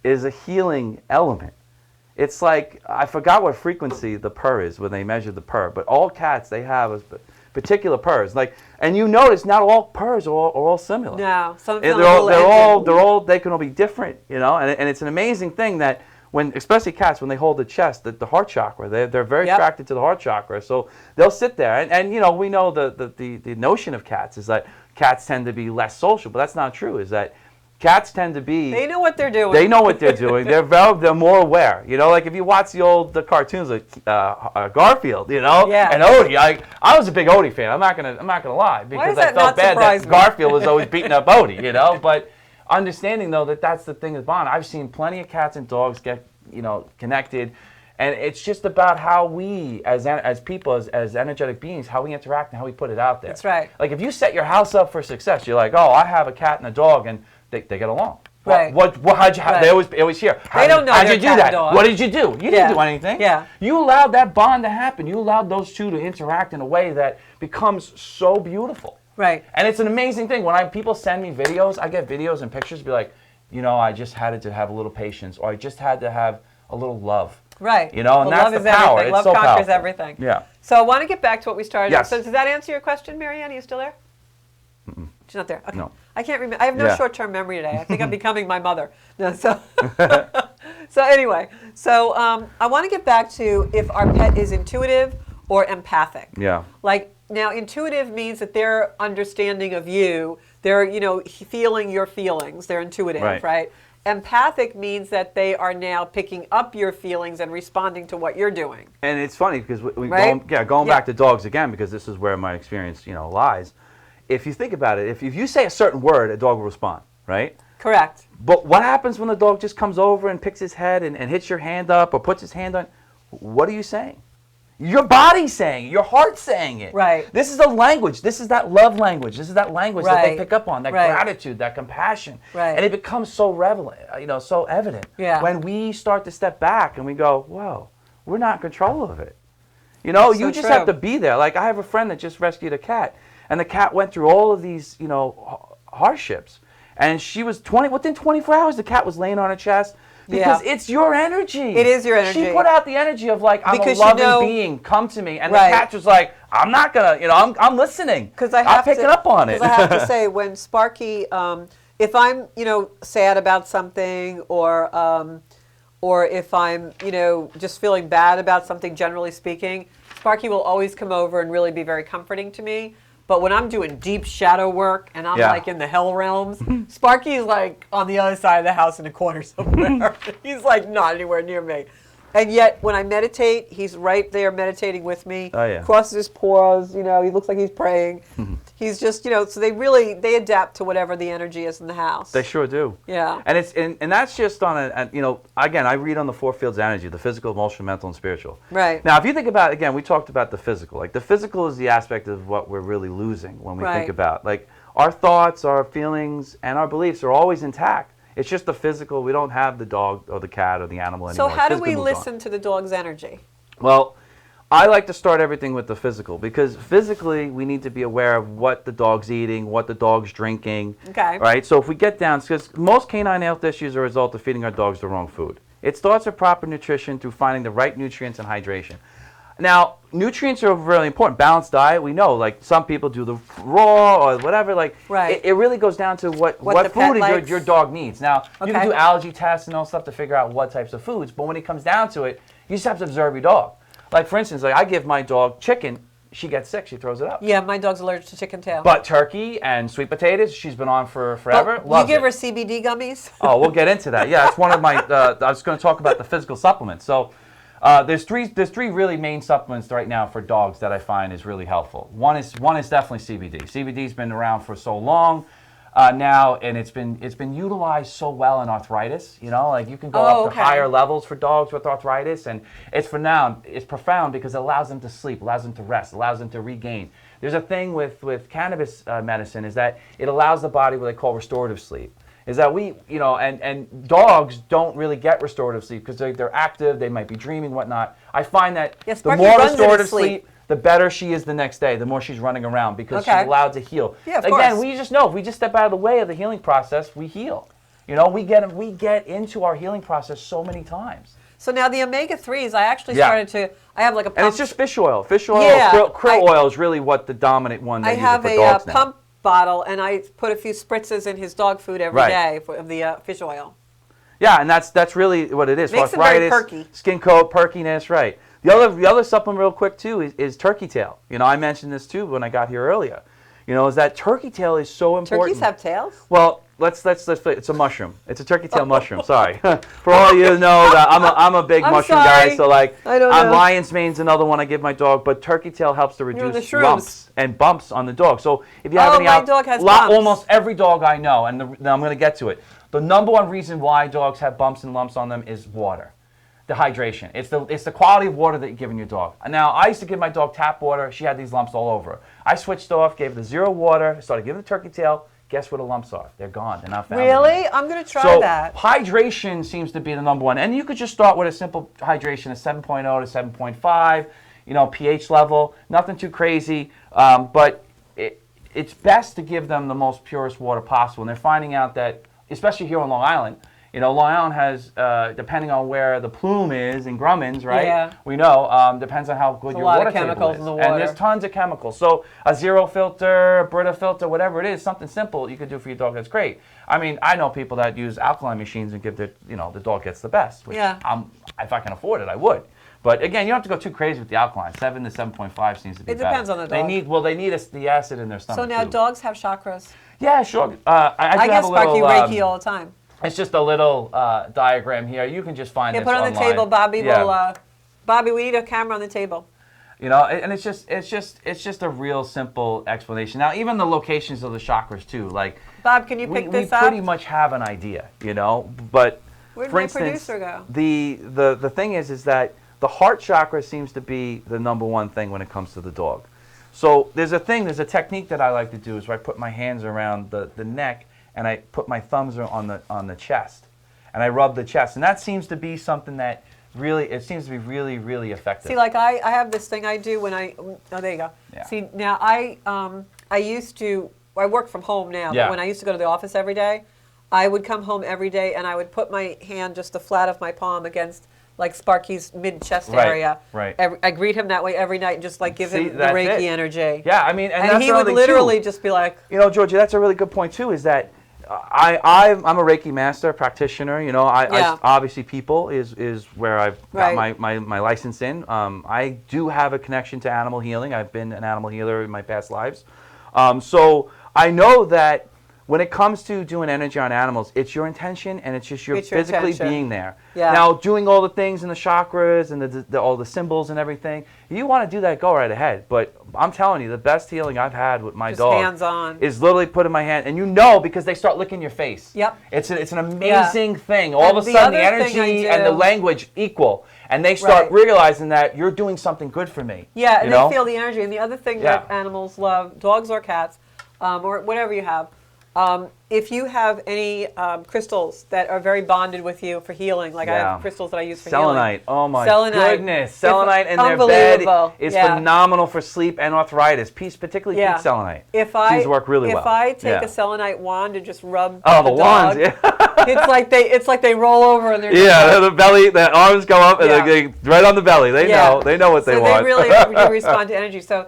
is a healing element. It's like, I forgot what frequency the purr is when they measure the purr, but all cats, they have a particular purrs. And you notice not all purrs are all similar. No, some They're feel a little engine. they can all be different, and it's an amazing thing that when, especially cats, when they hold the chest, the heart chakra, they're very Yep. attracted to the heart chakra. So they'll sit there, and we know the notion of cats is that cats tend to be less social, but that's not true. Is that cats tend to be They know what they're doing. they know what they're doing. They're more aware. Like if you watch the cartoons like Garfield, Yeah. and Odie. I was a big Odie fan. I'm not gonna lie because does I that felt not bad surprise that me? Garfield was always beating up Odie. But understanding though that that's the thing with Bond. I've seen plenty of cats and dogs get connected. And it's just about how we, as people, as energetic beings, how we interact and how we put it out there. That's right. Like if you set your house up for success, you're like, oh, I have a cat and a dog, and they get along. Right. How'd you? Right. They always hear. They don't know How'd they're you do cat and that? dog. What did you do? You Yeah. didn't do anything. Yeah. You allowed that bond to happen. You allowed those two to interact in a way that becomes so beautiful. Right. And it's an amazing thing when people send me videos. I get videos and pictures. Be like, I just had to have a little patience, or I just had to have a little love. Right. And Well, that's love the is power. everything. It's Love so conquers powerful. everything. Yeah. So I want to get back to what we started. Yes. So does that answer your question, Marianne? Are you still there? She's not there. Okay. No. I can't remember. I have no Yeah. short-term memory today. I think I'm becoming my mother. No, so anyway, I want to get back to if our pet is intuitive or empathic. Yeah. Like now, intuitive means that they're understanding of you. They're feeling your feelings. They're intuitive, right? Empathic means that they are now picking up your feelings and responding to what you're doing. And it's funny because Right? going back to dogs again, because this is where my experience lies. If you think about it, if you say a certain word, a dog will respond, right? Correct. But what happens when the dog just comes over and picks his head and hits your hand up or puts his hand on? What are you saying? Your body's saying it. Your heart's saying it. Right. This is the language. This is that love language. This is that language that they Right. pick up on, that Right. gratitude, that compassion. Right. And it becomes so so evident Yeah. when we start to step back and we go, whoa, we're not in control of it. You So just true. have to be there. Like I have a friend that just rescued a cat, and the cat went through all of these, hardships. And she was within 24 hours, the cat was laying on her chest because it's your energy. It is your energy. She put out the energy of like, I'm Because a loving being, come to me. And Right. the cat was like, I'm not going to, I'm listening. Because I I'm have picking to, up on it. Because I have to say, when Sparky, if I'm, sad about something, or if I'm, just feeling bad about something, generally speaking, Sparky will always come over and really be very comforting to me. But when I'm doing deep shadow work and I'm like in the hell realms, Sparky's like on the other side of the house in a corner somewhere. He's like not anywhere near me. And yet when I meditate, he's right there meditating with me. Oh, yeah. Crosses his paws, he looks like he's praying. He's just, so they adapt to whatever the energy is in the house. They sure do. Yeah. And it's and that's just on again, I read on the 4 fields of energy, the physical, emotional, mental, and spiritual. Right. Now, if you think about, again, we talked about the physical. Like the physical is the aspect of what we're really losing when we Right. think about like our thoughts, our feelings, and our beliefs are always intact. It's just the physical. We don't have the dog or the cat or the animal anymore. So how do It's we physically moves on. listen to the dog's energy? Well, I like to start everything with the physical because physically we need to be aware of what the dog's eating, what the dog's drinking. Okay. Right? So if we get down, because most canine health issues are a result of feeding our dogs the wrong food. It starts with proper nutrition through finding the right nutrients and hydration. Now, nutrients are really important. Balanced diet, we know, like some people do the raw or whatever. Like, Right. it really goes down to what the pet food likes. your dog needs. Now, you can Okay. do allergy tests and all stuff to figure out what types of foods, but when it comes down to it, you just have to observe your dog. Like, for instance, like I give my dog chicken, she gets sick, she throws it up. Yeah, my dog's allergic to chicken tail. But turkey and sweet potatoes, she's been on for forever. But you Loves give it. her CBD gummies? Oh, we'll get into that. Yeah, it's one of my, I was going to talk about the physical supplements. So There's three really main supplements right now for dogs that I find is really helpful. One is definitely CBD. CBD's been around for so long now, and it's been utilized so well in arthritis. You know, like you can go up to higher levels for dogs with arthritis, and it's profound because it allows them to sleep, allows them to rest, allows them to regain. There's a thing with cannabis medicine is that it allows the body what they call restorative sleep. Is that and dogs don't really get restorative sleep because they're active, they might be dreaming, whatnot. I find that the more restorative sleep, the better she is the next day, the more she's running around because she's allowed to heal. Yeah, of Again, course. we just know if we just step out of the way of the healing process, we heal. You know, we get into our healing process so many times. So now the omega-3s, I actually started to, I have like a pump. And it's just fish oil. Fish oil, krill oil is really what the dominant one they use for dogs now. I have a pump bottle, and I put a few spritzes in his dog food every day of the fish oil. Yeah, and that's really what it is. Makes Arthritis, it very perky. Skin coat, perkiness, right. The other supplement real quick too is turkey tail. You know, I mentioned this too when I got here earlier. You know, is that turkey tail is so important. Turkeys have tails? Well, let's it's a mushroom. It's a turkey tail mushroom. Sorry. For all of you who know that I'm a big mushroom guy, so like lion's mane's another one I give my dog, but turkey tail helps to reduce lumps and bumps on the dog. So if you have any my dog has bumps. Almost every dog I know, and I'm going to get to it. The number one reason why dogs have bumps and lumps on them is water. The hydration. It's the quality of water that you're giving your dog. Now, I used to give my dog tap water. She had these lumps all over her. I switched off, gave her the zero water, started giving the turkey tail. Guess where the lumps are? They're gone. They're not found Really? anymore. I'm going to try that. Hydration seems to be the number one. And you could just start with a simple hydration of 7.0 to 7.5, you know, pH level. Nothing too crazy. But it's best to give them the most purest water possible. And they're finding out that, especially here on Long Island, you know, Long Island has, depending on where the plume is in Grumman's, right? Yeah. We know, depends on how good your water table is. A lot of chemicals in the water. And there's tons of chemicals. So a zero filter, a Brita filter, whatever it is, something simple you could do for your dog, that's great. I mean, I know people that use alkaline machines and give their, you know, the dog gets the best. Which if I can afford it, I would. But again, you don't have to go too crazy with the alkaline. 7 to 7.5 seems to be better. It depends on the dog. They need the acid in their stomach. So now too. Dogs have chakras? Yeah, sure. I guess Sparky Reiki all the time. It's just a little diagram here. You can just find this put it on online. the table, Bobby. Will Bobby, we need a camera on the table. You know, and it's just a real simple explanation. Now, even the locations of the chakras too. Like, Bob, can you pick this up? We pretty much have an idea, you know. But where'd for my instance, producer go? The thing is that the heart chakra seems to be the number one thing when it comes to the dog. So there's a technique that I like to do is where I put my hands around the neck and I put my thumbs on the chest, and I rub the chest, and that seems to be something that really really effective. See, like I have this thing I do when there you go. Yeah. See, now I work from home now, but when I used to go to the office every day, I would come home every day and I would put my hand, just the flat of my palm, against like Sparky's mid-chest area. Right. I greet him that way every night and just like give him the Reiki energy. Yeah, I mean, and that's he would literally just be like, you know, Georgia, that's a really good point too. Is that I'm a Reiki master practitioner. You know, I obviously people is where I've got my license in. I do have a connection to animal healing. I've been an animal healer in my past lives, so I know that when it comes to doing energy on animals, it's your intention and it's just your physically being there. Yeah. Now, doing all the things in the chakras and all the symbols and everything, if you want to do that, go right ahead. But I'm telling you, the best healing I've had with my dog hands-on. Is literally putting my hand, and you know because they start licking your face. Yep. It's an amazing thing. All of a sudden, the energy and the language equal. And they start realizing that you're doing something good for me. Yeah, and they feel the energy. And the other thing that animals love, dogs or cats, or whatever you have, if you have any crystals that are very bonded with you for healing, like I have crystals that I use for selenite. healing. Oh my goodness. Selenite in their bed is phenomenal for sleep and arthritis. Particularly peak selenite. Seems to work really well. If I take a selenite wand and just rub the dog, wands, it's like they roll over and they're the belly, the arms go up and they right on the belly. They know what they want. So they really do respond to energy. So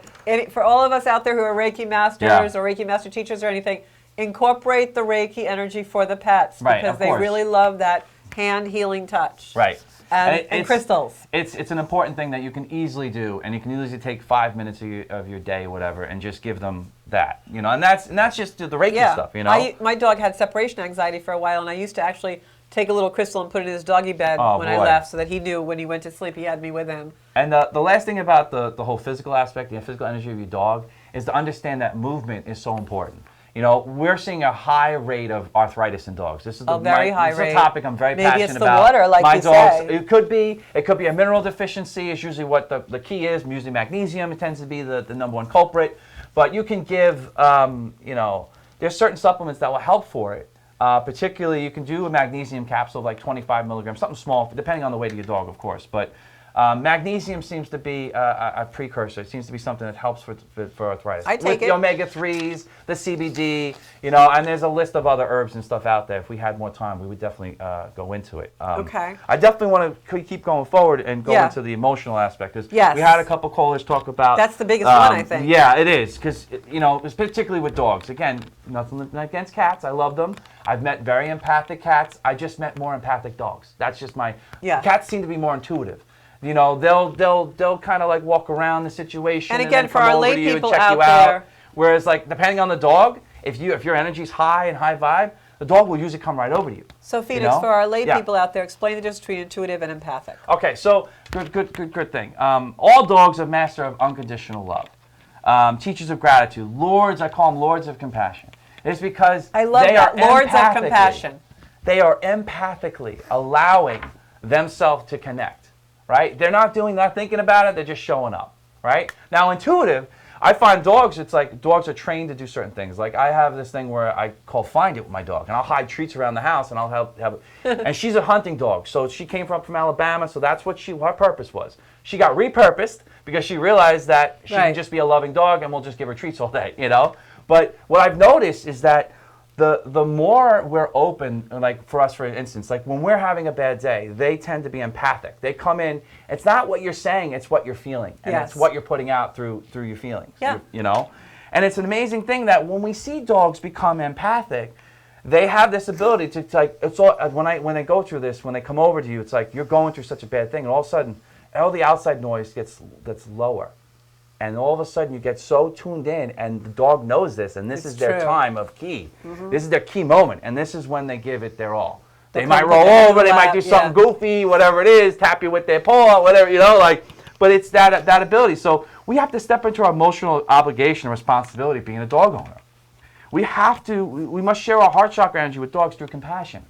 for all of us out there who are Reiki masters or Reiki master teachers or anything, incorporate the Reiki energy for the pets because they really love that hand healing touch. Right. And crystals. It's an important thing that you can easily do, and you can easily take 5 minutes of your day, whatever, and just give them that, you know. And that's just the Reiki stuff, you know. My dog had separation anxiety for a while, and I used to actually take a little crystal and put it in his doggy bed Oh, when I boy. left, so that he knew when he went to sleep he had me with him. And the last thing about the whole physical aspect, the physical energy of your dog, is to understand that movement is so important. You know, we're seeing a high rate of arthritis in dogs. This is very high this rate. is a topic I'm very Maybe passionate it's the about. water, like my you dogs, say. It could be a mineral deficiency is usually what the key is. Usually magnesium, it tends to be the number one culprit. But you can give, you know, there's certain supplements that will help for it. Particularly, you can do a magnesium capsule of like 25 milligrams, something small, depending on the weight of your dog, of course. But magnesium seems to be a precursor. It seems to be something that helps for arthritis. I take With it. the omega-3s, the CBD, you know, and there's a list of other herbs and stuff out there. If we had more time, we would definitely go into it. Okay. I definitely want to keep going forward and go Yeah. into the emotional aspect. 'Cause Yes. we had a couple callers talk about... That's the biggest one, I think. Yeah, it is. Because, you know, it's particularly with dogs. Again, nothing against cats. I love them. I've met very empathic cats. I just met more empathic dogs. That's just my... Yeah. Cats seem to be more intuitive. You know, they'll kind of like walk around the situation And again, then for come our over lay to you and people check out you out. there- Whereas, like, depending on the dog, if your energy's high and high vibe, the dog will usually come right over to you. So Phoenix, know? for our lay Yeah. people out there, explain the difference between intuitive and empathic. Okay, so good thing. All dogs are master of unconditional love, teachers of gratitude, lords. I call them lords of compassion. It's because I love they that. are Lords of empathically- compassion. They are empathically allowing themselves to connect. Right? They're not doing that, thinking about it. They're just showing up. Right? Now, intuitive. I find dogs, it's like dogs are trained to do certain things. Like I have this thing where I call Find It with my dog, and I'll hide treats around the house, and I'll have and she's a hunting dog, so she came from Alabama, so that's what her purpose was. She got repurposed because she realized that she Right. can just be a loving dog, and we'll just give her treats all day, you know? But what I've noticed is that the more we're open, like for us, for instance, like when we're having a bad day, they tend to be empathic. They come in, it's not what you're saying, it's what you're feeling. And Yes. it's what you're putting out through your feelings. Yeah. You know? And it's an amazing thing that when we see dogs become empathic, they have this ability to like, it's all, when they go through this, when they come over to you, it's like you're going through such a bad thing, and all of a sudden, all the outside noise gets lower. And all of a sudden you get so tuned in, and the dog knows this, and this It's is their true. time of key. This is their key moment, and this is when they give it their all. They They'll might come roll put their head over, in they the might lap, do something yeah. goofy, whatever it is, tap you with their paw, whatever, you know, like, but it's that ability. So we have to step into our emotional obligation and responsibility being a dog owner. We must share our heart chakra energy with dogs through compassion.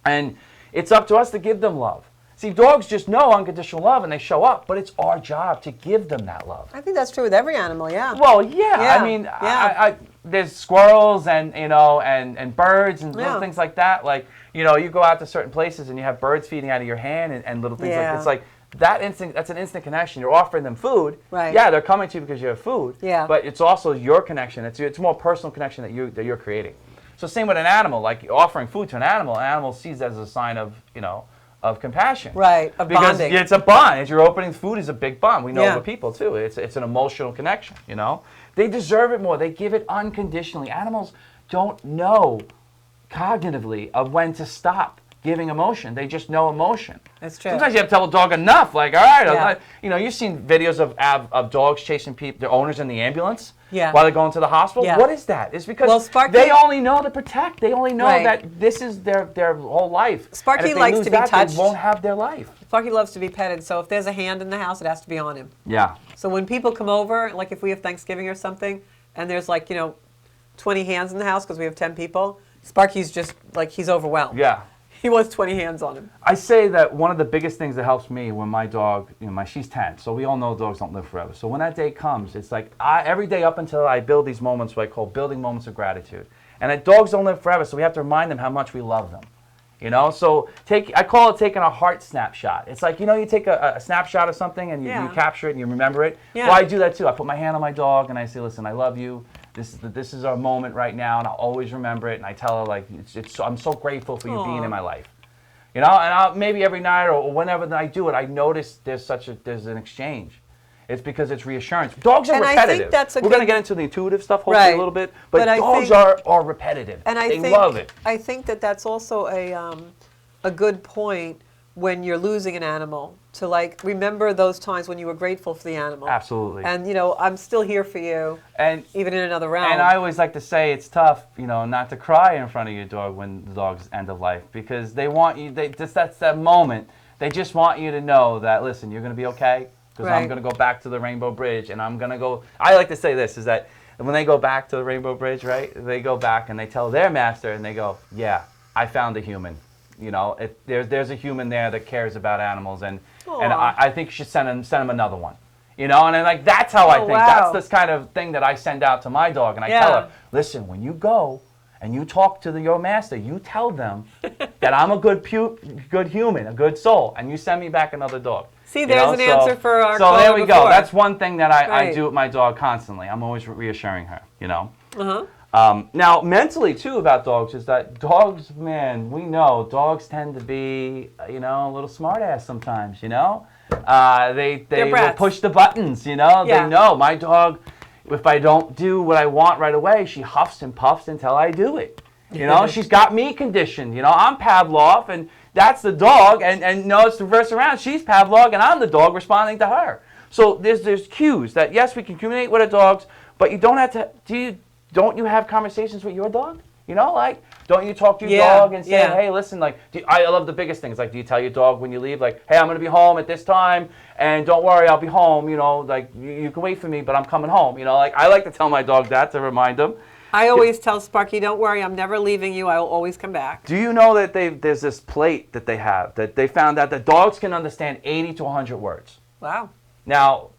And it's up to us to give them love. See, dogs just know unconditional love and they show up, but it's our job to give them that love. I think that's true with every animal, yeah. Well, yeah. Yeah, I mean, yeah. there's squirrels and and birds and Yeah. little things like that. Like, you know, you go out to certain places and you have birds feeding out of your hand and little things Yeah. like it's like that's an instant connection. You're offering them food. Right. Yeah, they're coming to you because you have food. Yeah. But it's also your connection. It's a more personal connection that you're creating. So same with an animal. Like offering food to an animal sees that as a sign of of compassion. Right, of because bonding. it's a bond. As you're opening food is a big bond. We know Yeah. with people too. It's an emotional connection, you know? They deserve it more. They give it unconditionally. Animals don't know cognitively of when to stop giving emotion. They just know emotion. That's true. Sometimes you have to tell a dog enough. Like, all right, Yeah. you know, you've seen videos of dogs chasing their owners in the ambulance Yeah. while they're going to the hospital. Yeah. What is that? It's because Well, Sparky- they only know to protect. They only know Right. that this is their whole life. Sparky And if they likes lose to be that, touched. They won't have their life. Sparky loves to be petted, so if there's a hand in the house, it has to be on him. Yeah. So when people come over, like if we have Thanksgiving or something, and there's like, 20 hands in the house because we have 10 people, Sparky's just like, he's overwhelmed. Yeah. He wants 20 hands on him. I say that one of the biggest things that helps me when my dog, she's 10, so we all know dogs don't live forever. So when that day comes, it's like every day up until I build these moments, what I call building moments of gratitude. And that dogs don't live forever, so we have to remind them how much we love them. So I call it taking a heart snapshot. It's like, you take a snapshot of something and you Yeah. capture it and you remember it. Yeah. Well, I do that too. I put my hand on my dog and I say, listen, I love you. This is our moment right now, and I'll always remember it. And I tell her, like, I'm so grateful for you being in my life. And maybe every night or whenever I do it, I notice there's an exchange. It's because it's reassurance. Dogs are And I repetitive. think that's a We're going to good- get into the intuitive stuff hopefully Right. a little bit, but I dogs think- are repetitive. And they love it. I think that's also a good point when you're losing an animal to like remember those times when you were grateful for the animal. Absolutely. And I'm still here for you, And even in another realm. And I always like to say it's tough, not to cry in front of your dog when the dog's end of life, because they want you. That's that moment. They just want you to know that, listen, you're going to be okay, because I'm Right. going to go back to the Rainbow Bridge, and I'm going to go. I like to say this is that when they go back to the Rainbow Bridge, right? They go back and they tell their master, and they go, yeah, I found a human. There's a human there that cares about animals, and Aw. I think you should send him another one. And like that's how I think. Wow. That's this kind of thing that I send out to my dog, and I tell Yeah. her, listen, when you go and you talk to your master, you tell them that I'm a good human, a good soul, and you send me back another dog. See, there's an answer for our So caller there we go. before. That's one thing that I Right. do with my dog constantly. I'm always reassuring her. Uh-huh. Now, mentally, too, about dogs is that dogs, man, we know dogs tend to be, a little smart-ass sometimes, They will brats. push the buttons, Yeah. They know. My dog, if I don't do what I want right away, she huffs and puffs until I do it. She's got me conditioned. I'm Pavlov, and that's the dog, and no, it's the reverse around. She's Pavlov, and I'm the dog responding to her. So there's cues that, yes, we can communicate with our dogs, but you don't have to, don't you have conversations with your dog? Don't you talk to your Yeah, dog and say, yeah. hey, listen, I love the biggest things. Do you tell your dog when you leave, hey, I'm going to be home at this time, and don't worry, I'll be home, you can wait for me, but I'm coming home. I like to tell my dog that to remind him. I always tell Sparky, don't worry, I'm never leaving you. I will always come back. Do you know that there's this plate that they have, that they found out that dogs can understand 80 to 100 words? Wow. Now,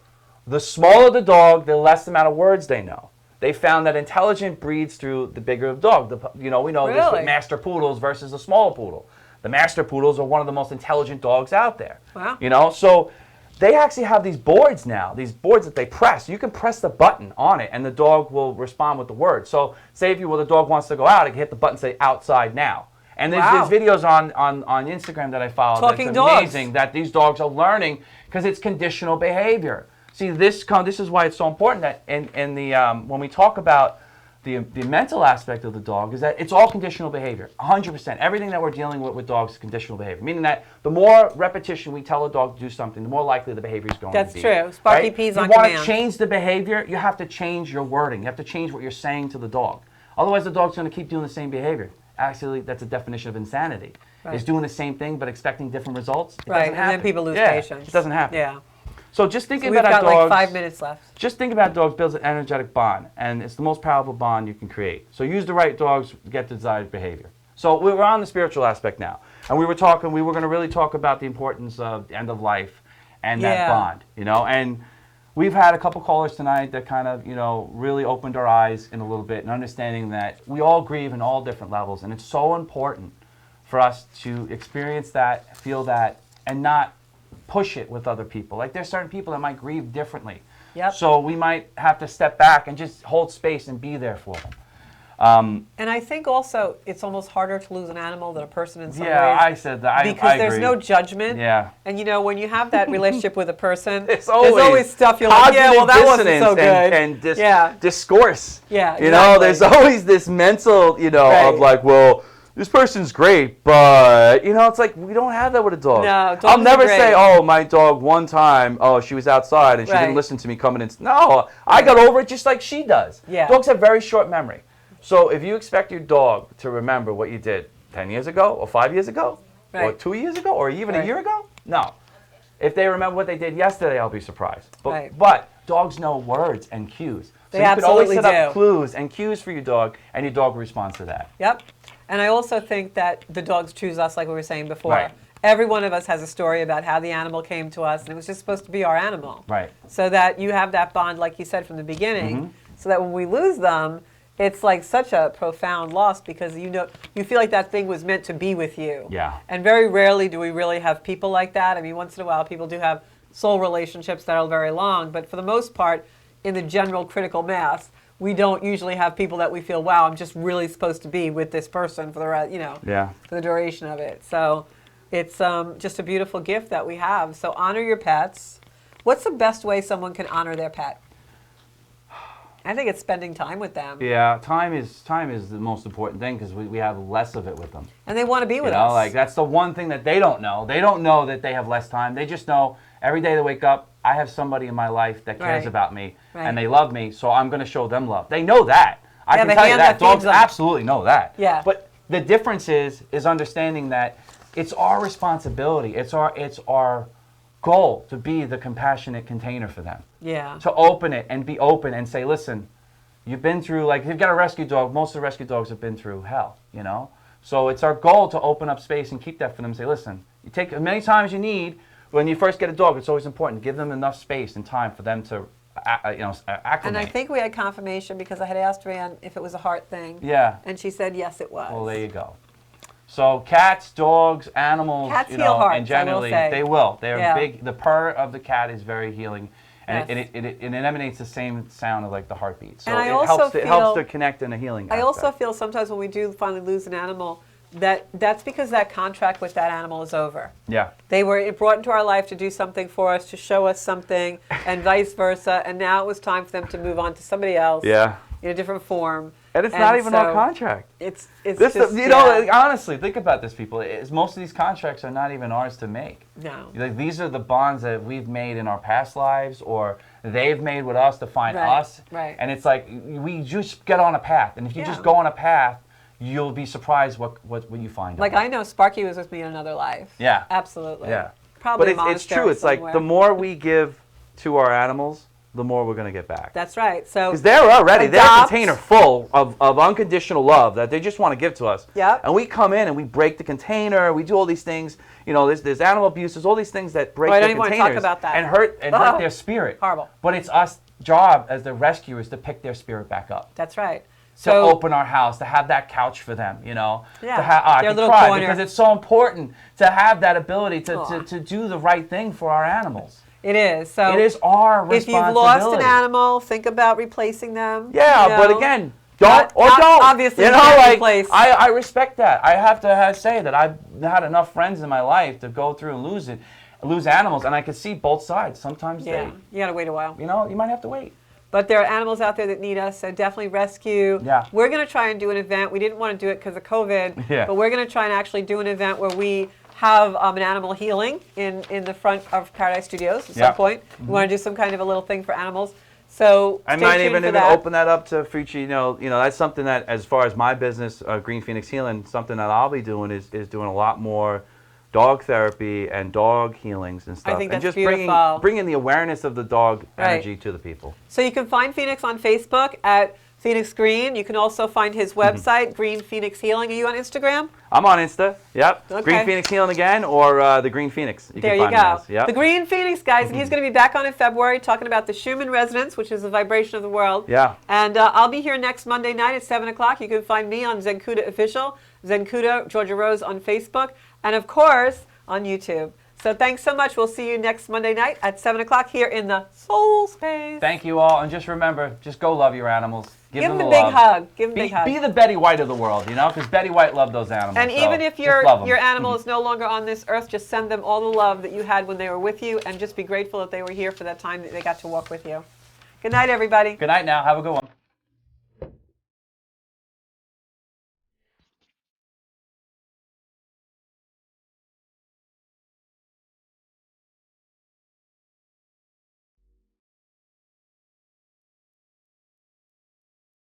the smaller the dog, the less amount of words they know. They found that intelligent breeds through the bigger the dog. We know this Really? with master poodles versus a small poodle. The master poodles are one of the most intelligent dogs out there. Wow. So they actually have these boards now, these boards that they press. You can press the button on it, and the dog will respond with the word. So say if the dog wants to go out, it can hit the button and say, outside now. And there's videos on Instagram that I follow. Talking that's dogs. amazing that these dogs are learning because it's conditional behavior. See, this is why it's so important that in the when we talk about the mental aspect of the dog is that it's all conditional behavior, 100%. Everything that we're dealing with dogs is conditional behavior, meaning that the more repetition we tell a dog to do something, the more likely the behavior is going That's to be. true. Sparky right? pees you on want command. to change the behavior, you have to change your wording. You have to change what you're saying to the dog. Otherwise, the dog's going to keep doing the same behavior. Actually, that's a definition of insanity. Right. Is doing the same thing but expecting different results. It Right, doesn't and happen. then people lose Yeah, patience. It doesn't happen. Yeah. So just So thinking we've about got our dogs. like 5 minutes left. Just think about dogs builds an energetic bond, and it's the most powerful bond you can create. So use the right dogs to get the desired behavior. So we're on the spiritual aspect now, and we were going to really talk about the importance of the end of life and that Yeah. bond, and we've had a couple callers tonight that kind of, really opened our eyes in a little bit and understanding that we all grieve in all different levels, and it's so important for us to experience that, feel that, and not push it with other people. There's certain people that might grieve differently. Yep. So we might have to step back and just hold space and be there for them. And I think also it's almost harder to lose an animal than a person in some Yeah, ways. I said that. Because I there's agree. no judgment. Yeah. And when you have that relationship with a person, There's there's always stuff you're like, yeah, well, that wasn't so good. And Yeah. discourse. Yeah, There's always this mental, Right. of well, this person's great, but, it's like we don't have that with a dog. No, dogs I'll are never great. say, oh, my dog one time, she was outside and she Right. didn't listen to me coming in. No, I got over it just like she does. Yeah. Dogs have very short memory. So if you expect your dog to remember what you did 10 years ago or 5 years ago or Right. 2 years ago or even Right. a year ago, no. If they remember what they did yesterday, I'll be surprised. Right. But dogs know words and cues. So They you can always absolutely set up do. clues and cues for your dog, and your dog responds to that. Yep. And I also think that the dogs choose us, like we were saying before. Right. Every one of us has a story about how the animal came to us, and it was just supposed to be our animal. Right. So that you have that bond, like you said from the beginning, Mm-hmm. so that when we lose them, it's like such a profound loss because you feel like that thing was meant to be with you. Yeah. And very rarely do we really have people like that. I mean, once in a while, people do have soul relationships that are very long, but for the most part, in the general critical mass, we don't usually have people that we feel, wow, I'm just really supposed to be with this person for the rest, Yeah. for the duration of it. So it's just a beautiful gift that we have. So honor your pets. What's the best way someone can honor their pet? I think it's spending time with them. Yeah, time is the most important thing because we have less of it with them. And they want to be with You know, us. like that's the one thing that they don't know. They don't know that they have less time. They just know every day they wake up, I have somebody in my life that cares Right. about me Right. and they love me, so I'm going to show them love. They know that. I Yeah, can the tell you hand that. that feeds Dogs them. absolutely know that. Yeah. But the difference is understanding that it's our responsibility. It's our goal to be the compassionate container for them. Yeah. To open it and be open and say, listen, you've been through, like, if you've got a rescue dog, most of the rescue dogs have been through hell, you know? So it's our goal to open up space and keep that for them and say, listen, you take as many times as you need. When you first get a dog, it's always important to give them enough space and time for them to, acclimate. And I think we had confirmation because I had asked Rand if it was a heart thing. Yeah. And she said, yes, it was. Well, there you go. So cats, dogs, animals, Cats you heal know, hearts, and generally I will say. they will. They're Yeah. big. The purr of the cat is very healing, and Yes. it emanates the same sound of like the heartbeat. So And I it also helps. It helps feel- to connect in a healing. I also aspect. feel sometimes when we do finally lose an animal, that's because that contract with that animal is over. Yeah. They were brought into our life to do something for us, to show us something, and vice versa. And now it was time for them to move on to somebody else Yeah. in a different form. And it's not even our so contract. It's This, just, you know, yeah. like, honestly, think about this, people. Most of these contracts are not even ours to make. No. Like, these are the bonds that we've made in our past lives, or they've made with us to find Right, us. right. And it's like we just get on a path, and if you Yeah. just go on a path, you'll be surprised what you find. Like out. I know Sparky was with me in another life. Yeah. Absolutely. Yeah. Probably But a it's true. monastery It's like somewhere. the more we give to our animals, the more we're going to get back. That's right. So Because they're already, they're a adopt. container full of unconditional love that they just want to give to us. Yep. And we come in and we break the container, we do all these things, you know, there's animal abuse, there's all these things that break Oh, I the don't even wanna containers talk about that. and hurt Ugh. their spirit. Horrible. But it's us job as the rescuers to pick their spirit back up. That's right. To So open our house, to have that couch for them, you know. Yeah, To have, I their can little cry corner. because it's so important to have that ability Aw. to do the right thing for our animals. it is. So It is our if responsibility. you've lost an animal, think about replacing them. Yeah, you but know. don't Not- or not don't. obviously you know, can't like replace. I respect that. I have to say that I've had enough friends in my life to go through and lose animals, and I can see both sides. Sometimes Yeah, you gotta wait a while. you might have to wait. But there are animals out there that need us, so definitely rescue. Yeah. We're going to try and do an event. We didn't want to do it because of COVID, Yeah. but we're going to try and actually do an event where we have an animal healing in the front of Paradise Studios at Yeah. some point. We want to do some kind of a little thing for animals. So I stay might tuned even for that. open that up to future. You know, that's something that, as far as my business, Green Phoenix Healing, something that I'll be doing is doing a lot more dog therapy and dog healings and stuff, think and that's just beautiful. bringing the awareness of the dog Right. energy to the people. So you can find Phoenix on Facebook at Phoenix Green. You can also find his Mm-hmm. website, Green Phoenix Healing. Are you on Instagram? I'm on Insta. Yep. Okay. Green Phoenix Healing again, or the Green Phoenix. There can you find me go. as. Yep. The Green Phoenix, guys, and he's going to be back on in February talking about the Schumann resonance, which is the vibration of the world. Yeah. And I'll be here next Monday night at 7 o'clock. You can find me on Zencuda Official, Zencuda Georgia Rose on Facebook, and of course on YouTube. So thanks so much. We'll see you next Monday night at 7 o'clock here in the Soul Space. Thank you all, and just remember, just go love your animals. Give them the a big love. hug. Give them a Be, big hug. be the Betty White of the world, because Betty White loved those animals. And so even if just love 'em. your animal is no longer on this earth, just send them all the love that you had when they were with you, and just be grateful that they were here for that time that they got to walk with you. Good night, everybody. Good night now. Have a good one.